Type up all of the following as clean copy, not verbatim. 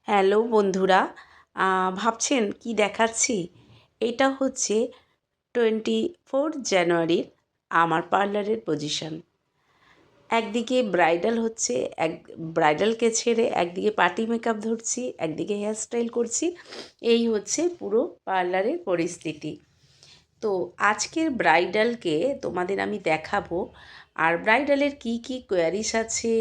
Hello বন্ধুরা, ভাবছেন কি দেখাচ্ছি? এটা হচ্ছে 24 জানুয়ারির আমার পার্লারের পজিশন। একদিকে ব্রাইডাল হচ্ছে, ব্রাইডালকে ছেড়ে একদিকে পার্টি মেকআপ ধরছি, একদিকে হেয়ার স্টাইল করছি। এই হচ্ছে পুরো পার্লারের পরিস্থিতি। তো আজকের ব্রাইডালকে তোমাদের আমি দেখাবো, আর ব্রাইডালের কি কি কোয়ারিস আছে,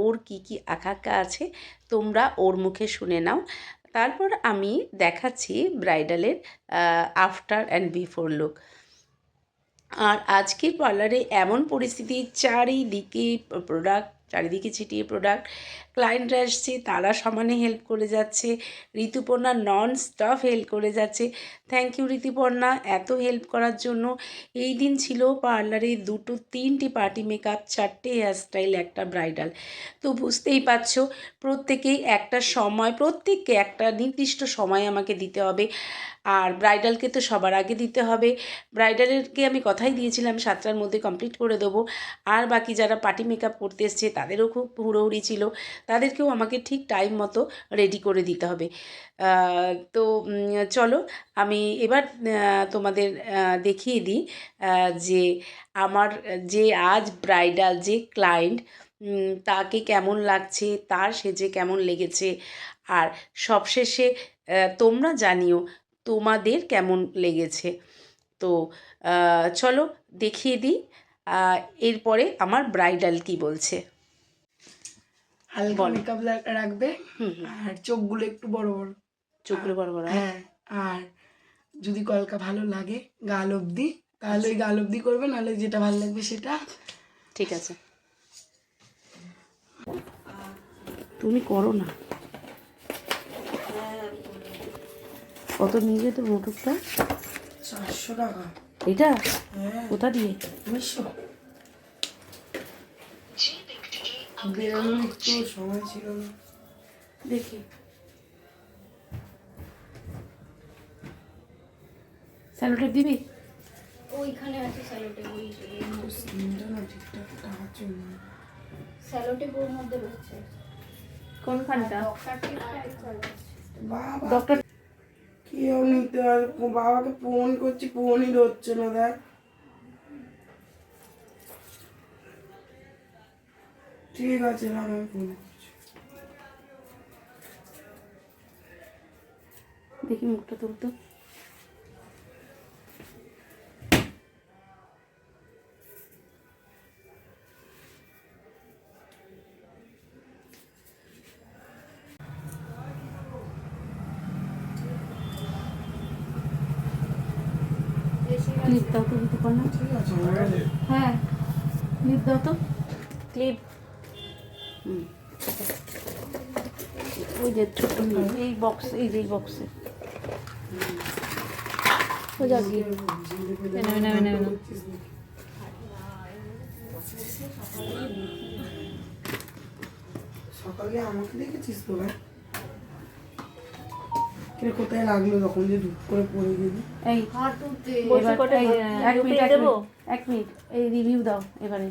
ওর কি কি আকাঙ্ক্ষা আছে, তোমরা ওর মুখে শুনে নাও। তারপর আমি দেখাচ্ছি ব্রাইডালের আফটার অ্যান্ড বিফোর লুক। আর আজকের পার্লারে এমন পরিস্থিতি, চারিদিকে ছিটিয়ে প্রোডাক্ট। ক্লায়েন্টরা আসছে, তারা সমানে হেল্প করে যাচ্ছে। ঋতুপর্ণা নন স্টপ হেল্প করে যাচ্ছে। থ্যাংক ইউ ঋতুপর্ণা, এত হেল্প করার জন্য। এই দিন ছিল পার্লারে 3টি পার্টি মেকআপ, 4টে হেয়ার স্টাইল, একটা ব্রাইডাল। তো বুঝতেই পারছো, প্রত্যেককে একটা নির্দিষ্ট সময় আমাকে দিতে হবে। আর ব্রাইডালকে তো সবার আগে দিতে হবে। ব্রাইডালকে আমি কথাই দিয়েছিলাম 7টার মধ্যে কমপ্লিট করে দেবো। আর বাকি যারা পার্টি মেকআপ করতে এসছে তাদেরও খুব হুড়োহুড়ি ছিল, তাদেরকেও আমাকে ঠিক টাইম মতো রেডি করে দিতে হবে। তো চলো আমি এবার তোমাদের দেখিয়ে দিই যে আমার যে আজ ব্রাইডাল যে ক্লায়েন্ট, তাকে কেমন লাগছে, তার সেজে কেমন লেগেছে। আর সবশেষে তোমরা জানিও তোমাদের কেমন লেগেছে। তো চলো দেখিয়ে দিই এরপরে আমার ব্রাইডাল কি বলছে। হালকা মেকআপ রাখবে, আর চোখগুলো একটু বড় বড়, চোখগুলো বড় বড়। হ্যাঁ। আর যদি কলকা ভালো লাগে গাল অবধি, তাহলে ওই গাল অবধি করবে, নাহলে যেটা ভালো লাগবে সেটা। ঠিক আছে, তুমি করো না। কত নিয়ে যেত মোটরটা? 400 টাকা। এটা হ্যাঁ, কোথা দিয়ে? 200। বেরোনোর একটু সময় ছিল না। দেখি স্যালোটেপ দিবি? ওইখানে আছে স্যালোটেপ, ওই স্কিনটা না ঠিকঠাক টাকার জন্য। স্যালোটেপ ওর মধ্যে রয়েছে। কোনখানটা? বাবা ডক্টর কেউ নিতে হবে, বাবাকে ফোন করছি, ফোনই ধরছে না। দেখ, ঠিক আছে, আমি ফোন করছি। দেখি মুখটা তুলতো। ক্লিপ দাও তো দিতে পার না? ঠিক আছে, হ্যাঁ, ক্লিপ দাও তো, ক্লিপ। ওই যে ছোট এই বক্স, এই বক্সে। ও যাক গিয়ে সকালে আমাকে দেখেছিস তো ভাই? কোথায় লাগলো তখন যে ধূপ করে পড়ে গেলি? এই এক মিনিট, এই রিভিউ দাও এবারে,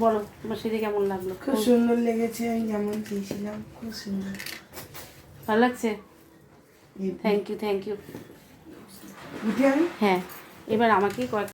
বলো তোমার সেজে কেমন লাগলো। খুব সুন্দর লেগেছে, আমি যেমন চেয়েছিলাম, খুব সুন্দর। ভালো লাগছে? Thank you. বুঝি আমি। হ্যাঁ, এবার আমাকে কয়েক